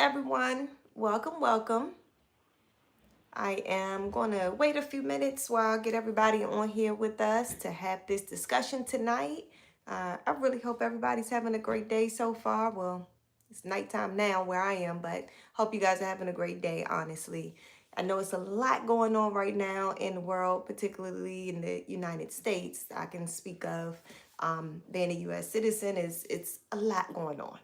everyone. Welcome, welcome. I am going to wait a few minutes while I get everybody on here with us to have this discussion tonight. I really hope everybody's having a great day so far. Well, it's nighttime now where I am, but hope you guys are having a great day, honestly. I know it's a lot going on right now in the world, particularly in the United States. I can speak of being a U.S. citizen is it's a lot going on.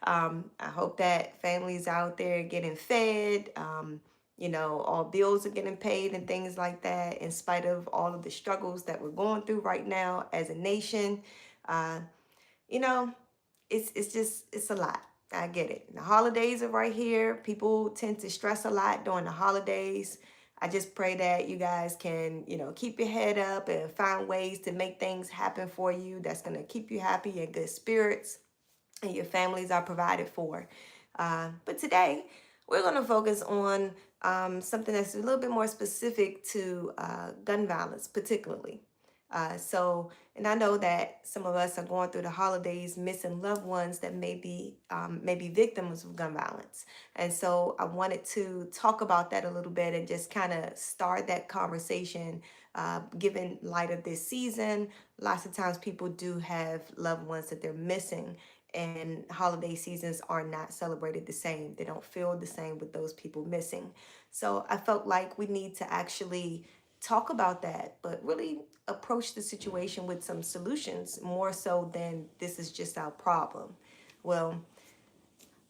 I hope that families out there getting fed. All bills are getting paid and things like that, in spite of all of the struggles that we're going through right now as a nation. Uh, you know, it's a lot. I get it. The holidays are right here. People tend to stress a lot during the holidays. I just pray that you guys can, keep your head up and find ways to make things happen for you that's going to keep you happy and good spirits, and your families are provided for. But today, we're going to focus on something that's a little bit more specific to gun violence, particularly. And I know that some of us are going through the holidays missing loved ones that may be victims of gun violence. And so I wanted to talk about that a little bit and just kind of start that conversation, given light of this season. Lots of times people do have loved ones that they're missing, and holiday seasons are not celebrated the same. They don't feel the same with those people missing. So I felt like we need to actually talk about that, but really approach the situation with some solutions more so than this is just our problem. Well,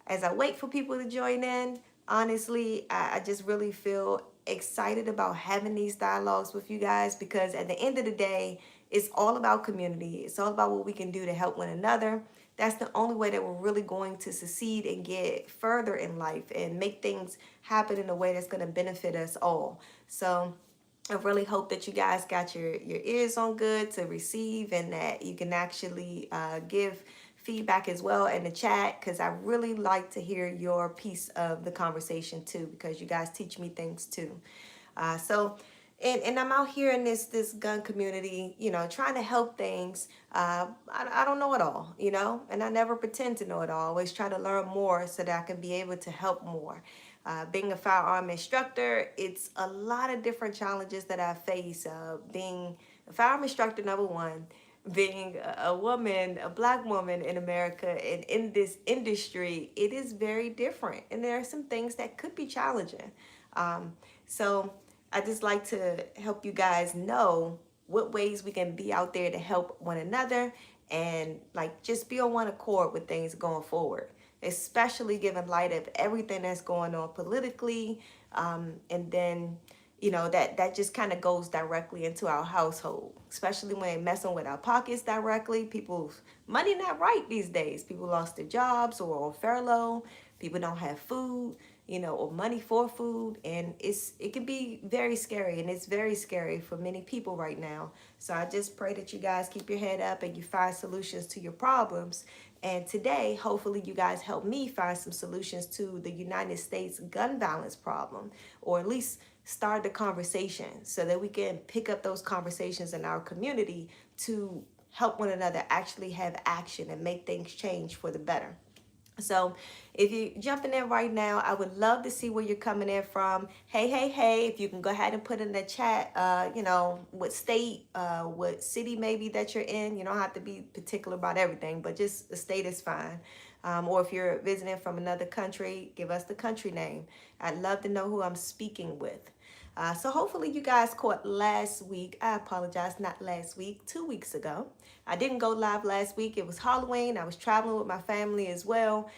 as I wait for people to join in, honestly, I just really feel excited about having these dialogues with you guys, because at the end of the day, it's all about community. It's all about what we can do to help one another. That's the only way that we're really going to succeed and get further in life and make things happen in a way that's going to benefit us all. So I really hope that you guys got your ears on good to receive, and that you can actually give feedback as well in the chat, because I really like to hear your piece of the conversation too, because you guys teach me things too. And I'm out here in this gun community, trying to help things. I don't know it all, and I never pretend to know it all. I always try to learn more so that I can be able to help more. Being a firearm instructor, it's a lot of different challenges that I face. Being a firearm instructor, number one, being a woman, a Black woman in America and in this industry, it is very different. And there are some things that could be challenging. So I just like to help you guys know what ways we can be out there to help one another, and like just be on one accord with things going forward, especially given light of everything that's going on politically. And then, that just kind of goes directly into our household, especially when messing with our pockets directly. People's money not right these days. People lost their jobs or on furlough. People don't have food, or money for food. And it can be very scary, and it's very scary for many people right now. So I just pray that you guys keep your head up and you find solutions to your problems. And today, hopefully you guys help me find some solutions to the United States gun violence problem, or at least start the conversation so that we can pick up those conversations in our community to help one another actually have action and make things change for the better. So if you're jumping in right now, I would love to see where you're coming in from. Hey, hey, hey, if you can go ahead and put in the chat, what state, what city maybe that you're in. You don't have to be particular about everything, but just the state is fine. Or if you're visiting from another country, give us the country name. I'd love to know who I'm speaking with. So hopefully you guys caught last week. I apologize, not last week, 2 weeks ago. I didn't go live last week. It was Halloween. I was traveling with my family as well.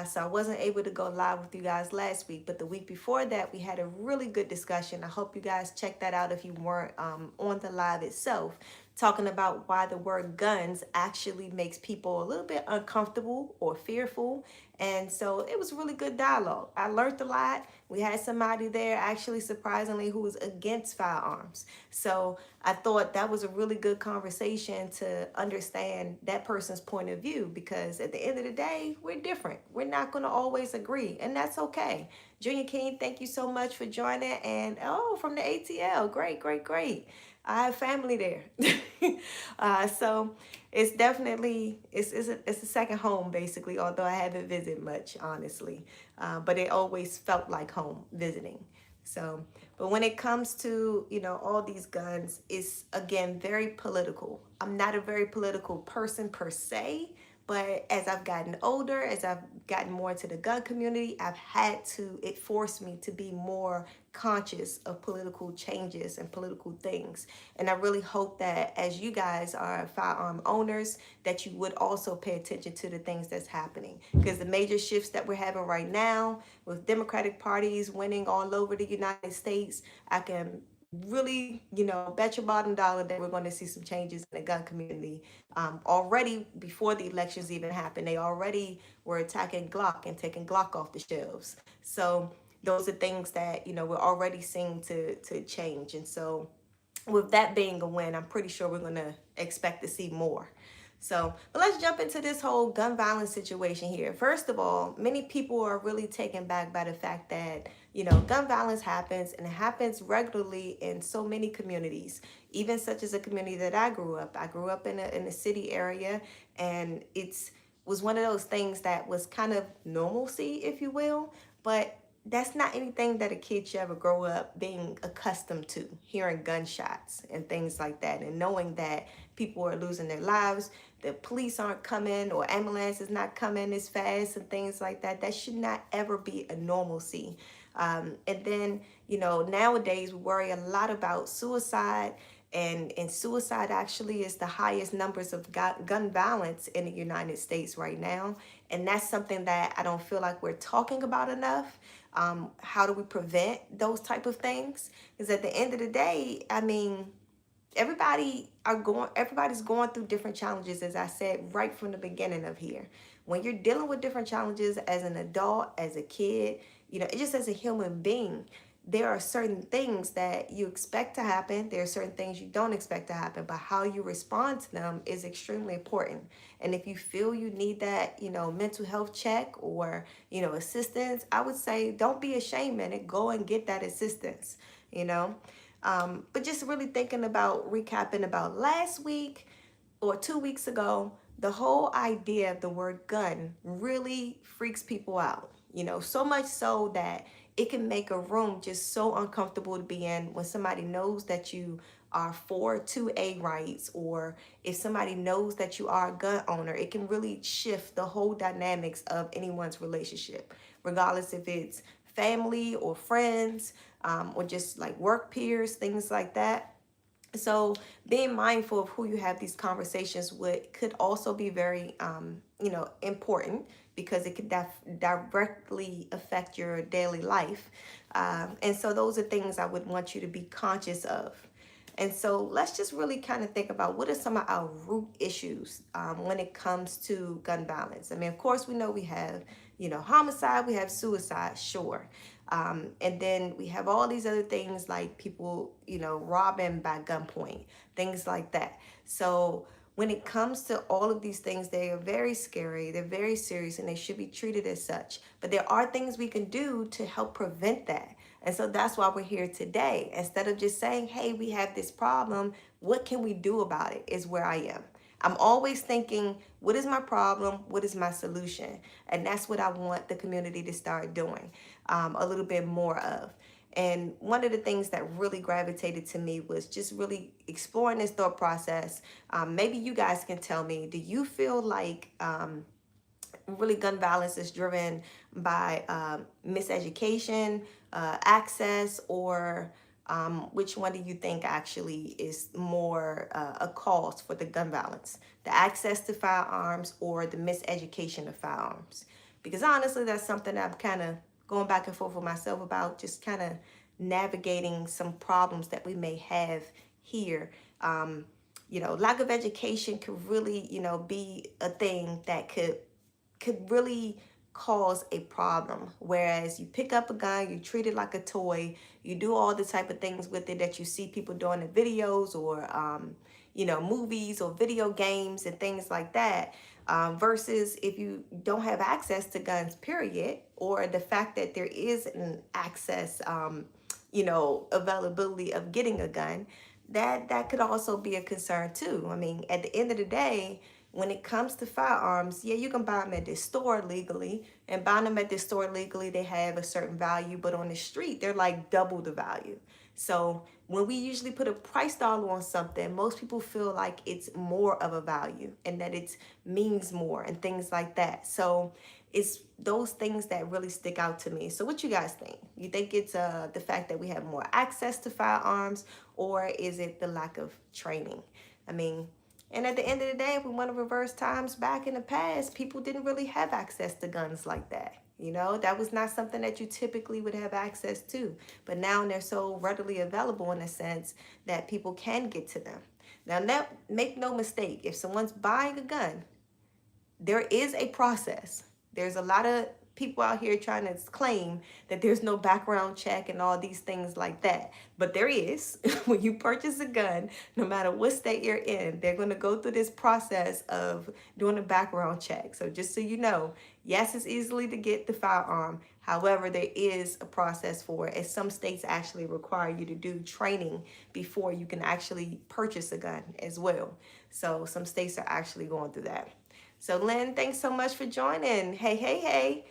So I wasn't able to go live with you guys last week. But the week before that, we had a really good discussion. I hope you guys check that out if you weren't on the live itself, talking about why the word guns actually makes people a little bit uncomfortable or fearful. And so it was really good dialogue. I learned a lot. We had somebody there, actually surprisingly, who was against firearms. So I thought that was a really good conversation to understand that person's point of view, because at the end of the day, we're different. We're not going to always agree, and that's okay. Junior King, thank you so much for joining. And from the ATL, great, great, great. I have family there. So it's definitely it's a second home basically. Although I haven't visited much, honestly, but it always felt like home visiting. So, but when it comes to all these guns, it's again very political. I'm not a very political person per se, but as I've gotten older, as I've gotten more into the gun community, it forced me to be more conscious of political changes and political things. And I really hope that as you guys are firearm owners, that you would also pay attention to the things that's happening. Because the major shifts that we're having right now with Democratic parties winning all over the United States, I can really, bet your bottom dollar that we're going to see some changes in the gun community. Already before the elections even happened, they already were attacking Glock and taking Glock off the shelves. So those are things that we're already seeing to change. And so with that being a win, I'm pretty sure we're going to expect to see more. So, but let's jump into this whole gun violence situation here. First of all, many people are really taken back by the fact that, gun violence happens, and it happens regularly in so many communities, even such as a community that I grew up. I grew up in a city area, and it's was one of those things that was kind of normalcy, if you will, but that's not anything that a kid should ever grow up being accustomed to, hearing gunshots and things like that, and knowing that people are losing their lives, the police aren't coming or ambulance is not coming as fast and things like that. That should not ever be a normalcy. And then, nowadays we worry a lot about suicide, and suicide actually is the highest numbers of gun violence in the United States right now. And that's something that I don't feel like we're talking about enough. How do we prevent those type of things? Because at the end of the day, I mean, everybody's going through different challenges, as I said right from the beginning of here. When you're dealing with different challenges as an adult, as a kid, just as a human being, there are certain things that you expect to happen. There are certain things you don't expect to happen, but how you respond to them is extremely important. And if you feel you need that, mental health check or, assistance, I would say don't be ashamed in it. Go and get that assistance, you know. But just really thinking about recapping about last week or 2 weeks ago, the whole idea of the word gun really freaks people out, so much so that it can make a room just so uncomfortable to be in when somebody knows that you are for 2A rights, or if somebody knows that you are a gun owner. It can really shift the whole dynamics of anyone's relationship, regardless if it's family or friends, or just like work peers, things like that. So being mindful of who you have these conversations with could also be very important, because it could directly affect your daily life. And so those are things I would want you to be conscious of. And so let's just really kind of think about what are some of our root issues when it comes to gun violence. I mean, of course, we know we have, homicide, we have suicide, sure. And then we have all these other things like people, robbing by gunpoint, things like that. So when it comes to all of these things, they are very scary, they're very serious, and they should be treated as such. But there are things we can do to help prevent that. And so that's why we're here today. Instead of just saying, hey, we have this problem, what can we do about it, is where I am. I'm always thinking, what is my problem? What is my solution? And that's what I want the community to start doing a little bit more of. And one of the things that really gravitated to me was just really exploring this thought process. Maybe you guys can tell me, do you feel like really gun violence is driven by miseducation, access, or which one do you think actually is more a cause for the gun violence? The access to firearms or the miseducation of firearms? Because honestly, that's something I'm kind of going back and forth with myself about, just kind of navigating some problems that we may have here. Lack of education could really, be a thing that could really cause a problem. Whereas you pick up a gun, you treat it like a toy, you do all the type of things with it that you see people doing in videos or movies or video games and things like that. Versus if you don't have access to guns, period, or the fact that there is an access, availability of getting a gun, that could also be a concern too. I mean, at the end of the day, when it comes to firearms, yeah, you can buy them at this store legally, and buying them at this store legally, they have a certain value, but on the street, they're like double the value. So when we usually put a price dollar on something, most people feel like it's more of a value and that it means more and things like that. So it's those things that really stick out to me. So what you guys think? You think it's the fact that we have more access to firearms, or is it the lack of training? I mean, and at the end of the day, if we want to reverse times back in the past, people didn't really have access to guns like that. You know, that was not something that you typically would have access to. But now they're so readily available in a sense that people can get to them. Now, make no mistake, if someone's buying a gun, there is a process. There's a lot of people out here trying to claim that there's no background check and all these things like that. But there is. When you purchase a gun, no matter what state you're in, they're going to go through this process of doing a background check. So just so you know, yes, it's easily to get the firearm. However, there is a process for it, as some states actually require you to do training before you can actually purchase a gun as well. So some states are actually going through that. So Lynn, thanks so much for joining. Hey, hey, hey.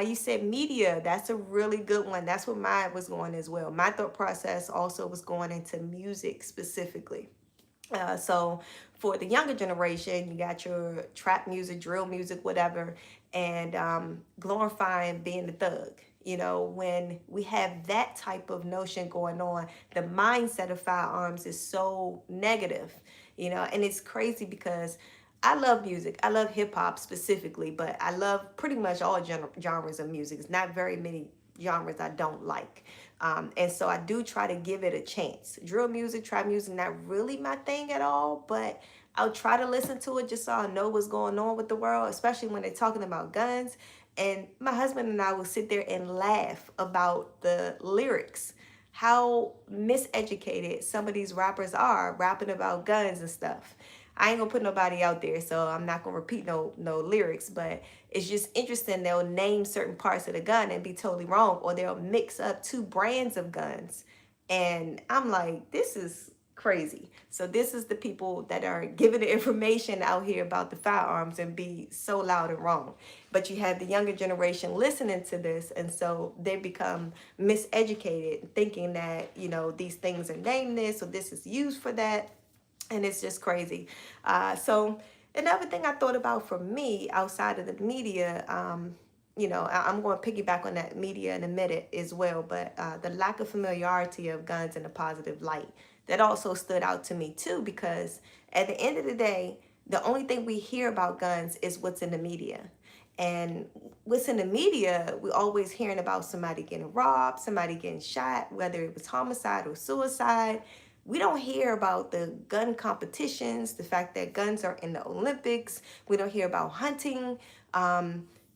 You said media. That's a really good one. That's where mine was going as well. My thought process also was going into music specifically. So for the younger generation, you got your trap music, drill music, whatever, and glorifying being the thug. You know, when we have that type of notion going on, the mindset of firearms is so negative, you know, and it's crazy because I love music. I love hip hop specifically, but I love pretty much all genres of music. It's not very many genres I don't like. And so I do try to give it a chance. Drill music, trap music, not really my thing at all, but I'll try to listen to it just so I know what's going on with the world, especially when they're talking about guns. And my husband and I will sit there and laugh about the lyrics, how miseducated some of these rappers are rapping about guns and stuff. I ain't gonna put nobody out there, so I'm not gonna repeat no lyrics, but it's just interesting. They'll name certain parts of the gun and be totally wrong, or they'll mix up two brands of guns. And I'm like, this is crazy. So this is the people that are giving the information out here about the firearms and be so loud and wrong. But you have the younger generation listening to this, and so they become miseducated, thinking that, you know, these things are named this or this is used for that. And it's just crazy. So another thing I thought about for me outside of the media, you know, I'm going to piggyback on that media in a minute as well, but the lack of familiarity of guns in a positive light, that also stood out to me too, because at the end of the day, the only thing we hear about guns is what's in the media. And what's in the media, we're always hearing about somebody getting robbed, somebody getting shot, whether it was homicide or suicide. We don't hear about the gun competitions, the fact that guns are in the Olympics. We don't hear about hunting,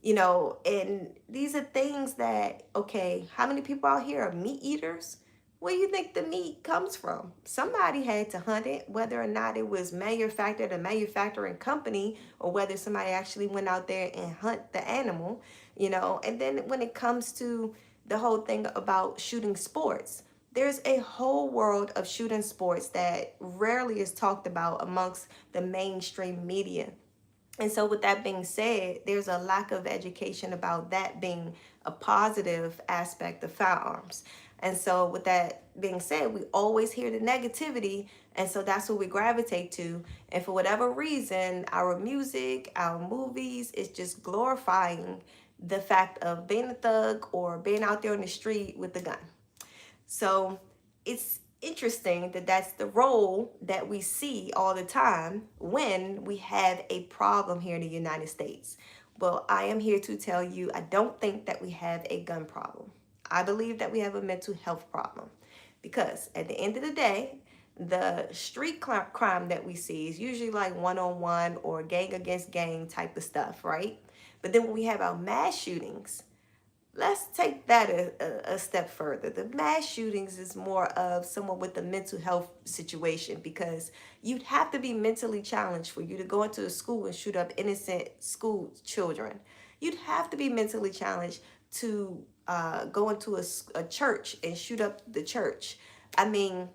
you know, and these are things that, okay, how many people out here are meat eaters? Where do you think the meat comes from? Somebody had to hunt it, whether or not it was manufactured a manufacturing company, or whether somebody actually went out there and hunt the animal, you know. And then when it comes to the whole thing about shooting sports, there's a whole world of shooting sports that rarely is talked about amongst the mainstream media. And so with that being said, there's a lack of education about that being a positive aspect of firearms. And so with that being said, we always hear the negativity, and so that's what we gravitate to. And for whatever reason, our music, our movies, is just glorifying the fact of being a thug or being out there on the street with a gun. So it's interesting that that's the role that we see all the time when we have a problem here in the United States. Well, I am here to tell you, I don't think that we have a gun problem. I believe that we have a mental health problem, because at the end of the day, the street crime that we see is usually like one-on-one or gang against gang type of stuff, right? But then when we have our mass shootings, let's take that a step further. The mass shootings is more of someone with a mental health situation, because you'd have to be mentally challenged for you to go into a school and shoot up innocent school children. You'd have to be mentally challenged to go into a church and shoot up the church. I mean,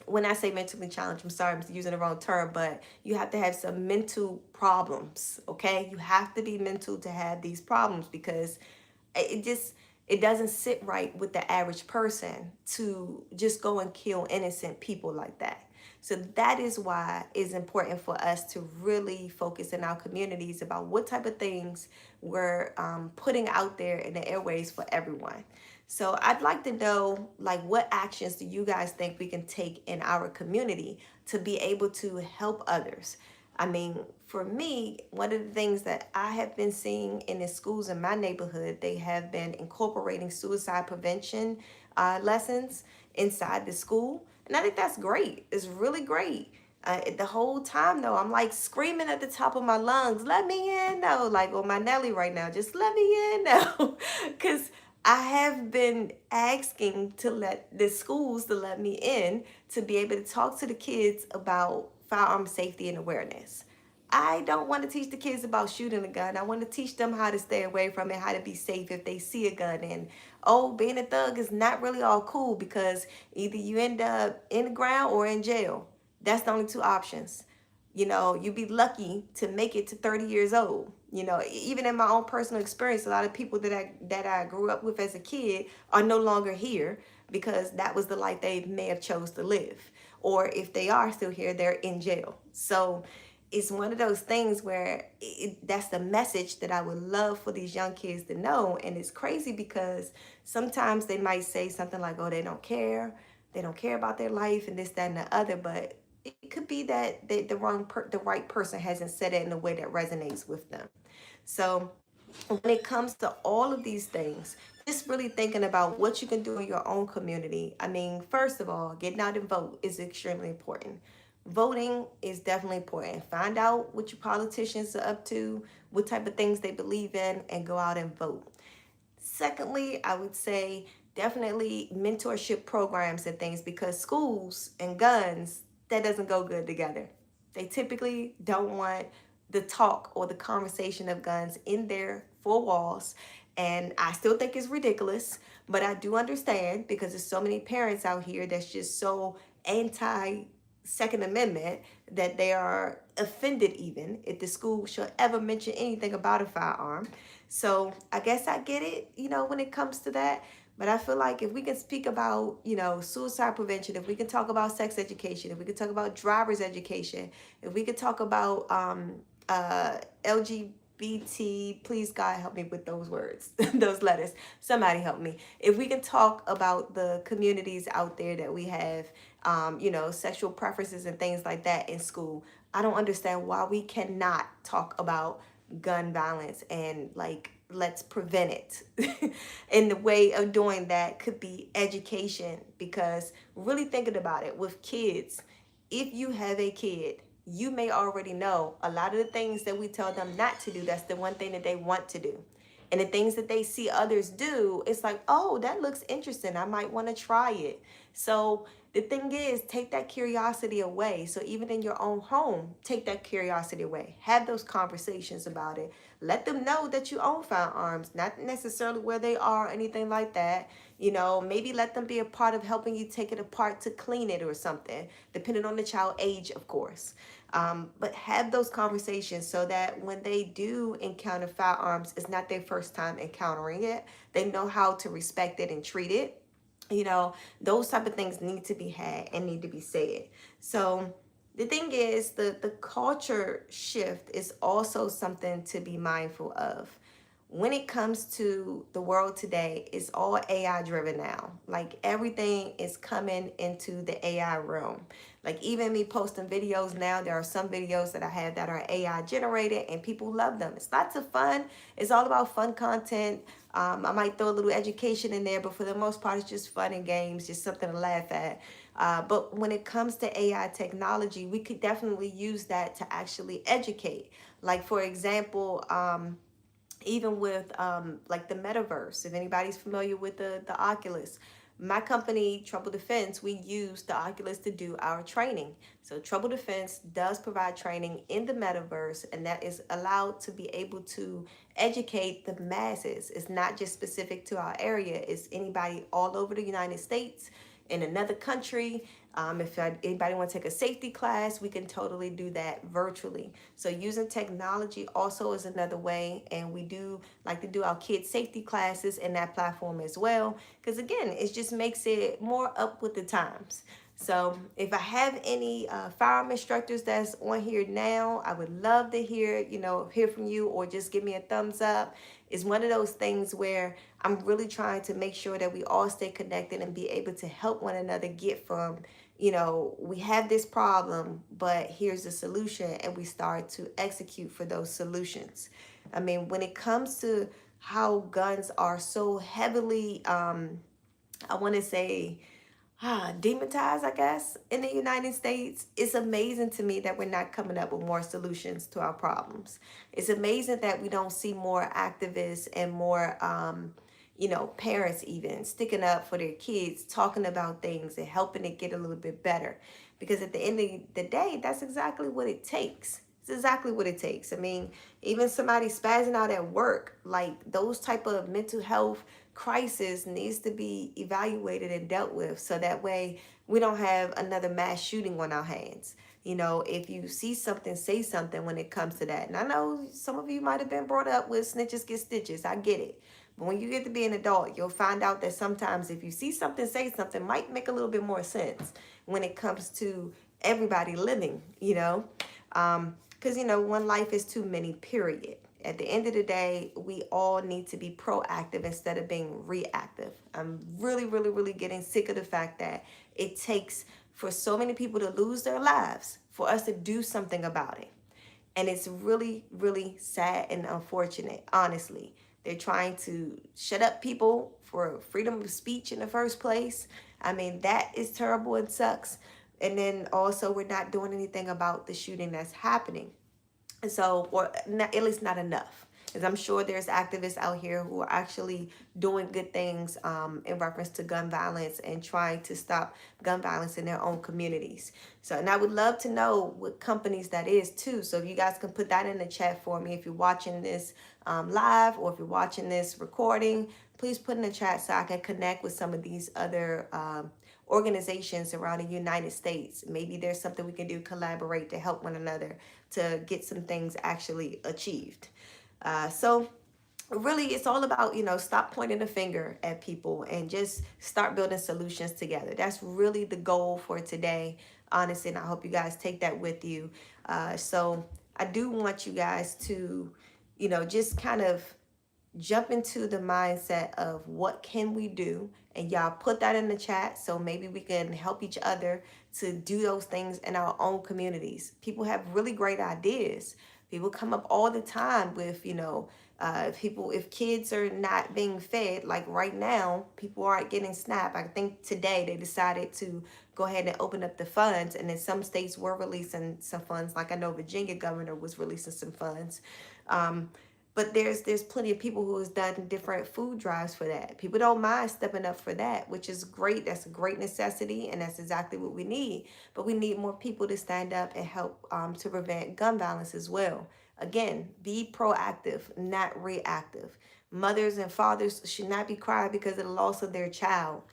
when I say mentally challenged, I'm sorry, I'm using the wrong term, but you have to have some mental problems, okay? You have to be mental to have these problems, because it just, it doesn't sit right with the average person to just go and kill innocent people like that. So that is why it's important for us to really focus in our communities about what type of things we're putting out there in the airways for everyone. So I'd like to know, like, what actions do you guys think we can take in our community to be able to help others? I mean, for me, one of the things that I have been seeing in the schools in my neighborhood, they have been incorporating suicide prevention lessons inside the school. And I think that's great. It's really great. The whole time, though, I'm like screaming at the top of my lungs, let me in, though, like on my Nelly right now, just let me in, though. Because I have been asking to let the schools to let me in to be able to talk to the kids about firearm safety and awareness. I don't want to teach the kids about shooting a gun. I want to teach them how to stay away from it, how to be safe if they see a gun. And oh, being a thug is not really all cool, because either you end up in the ground or in jail. That's the only two options. You know, you'd be lucky to make it to 30 years old. You know, even in my own personal experience, a lot of people that I grew up with as a kid are no longer here, because that was the life they may have chose to live. Or if they are still here, they're in jail. So it's one of those things where that's the message that I would love for these young kids to know. And it's crazy because sometimes they might say something like, oh, they don't care about their life and this, that, and the other. But it could be that the right person hasn't said it in a way that resonates with them. So when it comes to all of these things, just really thinking about what you can do in your own community. I mean, first of all, getting out and vote is extremely important. Voting is definitely important. Find out what your politicians are up to, what type of things they believe in, and go out and vote. Secondly, I would say definitely mentorship programs and things, because schools and guns, that doesn't go good together. They typically don't want the talk or the conversation of guns in their four walls. And I still think it's ridiculous, but I do understand, because there's so many parents out here that's just so anti Second Amendment that they are offended even if the school should ever mention anything about a firearm. So I guess I get it, when it comes to that. But I feel like if we can speak about, suicide prevention, if we can talk about sex education, if we can talk about driver's education, if we could talk about LGBT, please God help me with those words, those letters. Somebody help me. If we can talk about the communities out there that we have, sexual preferences and things like that in school, I don't understand why we cannot talk about gun violence and, like, let's prevent it. And the way of doing that could be education, because really thinking about it with kids, if you have a kid, you may already know a lot of the things that we tell them not to do, that's the one thing that they want to do. And the things that they see others do, it's like, oh, that looks interesting, I might want to try it. So the thing is, take that curiosity away. So even in your own home, take that curiosity away. Have those conversations about it. Let them know that you own firearms, not necessarily where they are or anything like that. Maybe let them be a part of helping you take it apart to clean it or something, depending on the child age, of course. But have those conversations so that when they do encounter firearms, it's not their first time encountering it. They know how to respect it and treat it. Those type of things need to be had and need to be said. So the thing is, the culture shift is also something to be mindful of. When it comes to the world today, it's all AI driven now. Like, everything is coming into the AI realm. Like, even me posting videos now, there are some videos that I have that are AI generated and people love them. It's lots of fun. It's all about fun content. I might throw a little education in there, but for the most part, it's just fun and games, just something to laugh at. But when it comes to AI technology, we could definitely use that to actually educate. Like, for example, even with like the metaverse, if anybody's familiar with the Oculus, my company Trouble Defense, we use the Oculus to do our training. So Trouble Defense does provide training in the metaverse, and that is allowed to be able to educate the masses. It's not just specific to our area, it's anybody all over the United States in another country. If anybody want to take a safety class, we can totally do that virtually. So using technology also is another way, and we do like to do our kids safety classes in that platform as well, because again, it just makes it more up with the times. So if I have any firearm instructors that's on here now, I would love to hear from you, or just give me a thumbs up. It's one of those things where I'm really trying to make sure that we all stay connected and be able to help one another get from, we have this problem, but here's the solution, and we start to execute for those solutions. I mean, when it comes to how guns are so heavily, I want to say, demonetized, I guess, in the United States, it's amazing to me that we're not coming up with more solutions to our problems. It's amazing that we don't see more activists and more, parents even sticking up for their kids, talking about things and helping it get a little bit better. Because at the end of the day, that's exactly what it takes. It's exactly what it takes. I mean, even somebody spazzing out at work, like those type of mental health crisis needs to be evaluated and dealt with, so that way we don't have another mass shooting on our hands. If you see something, say something when it comes to that. And I know some of you might have been brought up with snitches get stitches. I get it. But when you get to be an adult, you'll find out that sometimes if you see something, say something might make a little bit more sense when it comes to everybody living. Because, one life is too many, period. At the end of the day, we all need to be proactive instead of being reactive. I'm really, really, really getting sick of the fact that it takes for so many people to lose their lives for us to do something about it. And it's really, really sad and unfortunate, honestly. They're trying to shut up people for freedom of speech in the first place. I mean, that is terrible and sucks. And then also, we're not doing anything about the shooting that's happening. So, or not, at least not enough. Because I'm sure there's activists out here who are actually doing good things in reference to gun violence and trying to stop gun violence in their own communities. So, and I would love to know what companies that is too. So if you guys can put that in the chat for me, if you're watching this live, or if you're watching this recording, please put in the chat so I can connect with some of these other organizations around the United States. Maybe there's something we can do, collaborate to help one another to get some things actually achieved. So really, it's all about, stop pointing the finger at people and just start building solutions together. That's really the goal for today, honestly, and I hope you guys take that with you. So I do want you guys to, just kind of jump into the mindset of what can we do, and y'all put that in the chat so maybe we can help each other to do those things in our own communities. People have really great ideas. People come up all the time with, if kids are not being fed, like right now, people aren't getting SNAP. I think today they decided to go ahead and open up the funds, and then some states were releasing some funds. Like I know Virginia governor was releasing some funds. But there's plenty of people who has done different food drives for that. People don't mind stepping up for that, which is great. That's a great necessity, and that's exactly what we need. But we need more people to stand up and help to prevent gun violence as well. Again, be proactive, not reactive. Mothers and fathers should not be crying because of the loss of their child.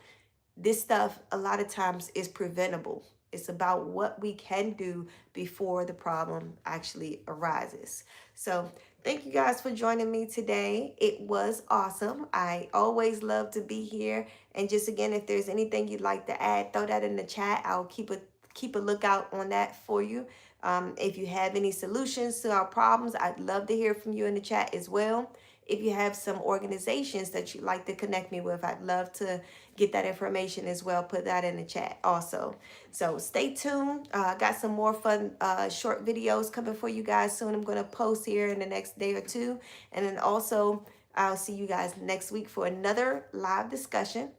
This stuff a lot of times is preventable. It's about what we can do before the problem actually arises. So thank you guys for joining me today. It was awesome. I always love to be here. And just again, if there's anything you'd like to add, throw that in the chat. I'll keep a lookout on that for you. If you have any solutions to our problems, I'd love to hear from you in the chat as well. If you have some organizations that you'd like to connect me with, I'd love to get that information as well. Put that in the chat also. So stay tuned. Got some more fun short videos coming for you guys soon. I'm going to post here in the next day or two. And then also, I'll see you guys next week for another live discussion.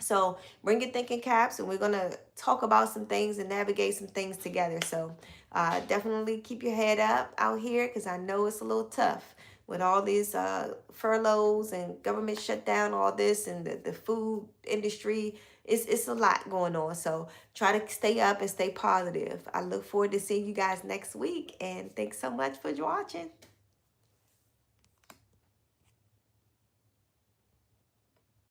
So bring your thinking caps, and we're going to talk about some things and navigate some things together. So definitely keep your head up out here, because I know it's a little tough with all these furloughs and government shutdown, all this, and the food industry. It's a lot going on. So try to stay up and stay positive. I look forward to seeing you guys next week. And thanks so much for watching.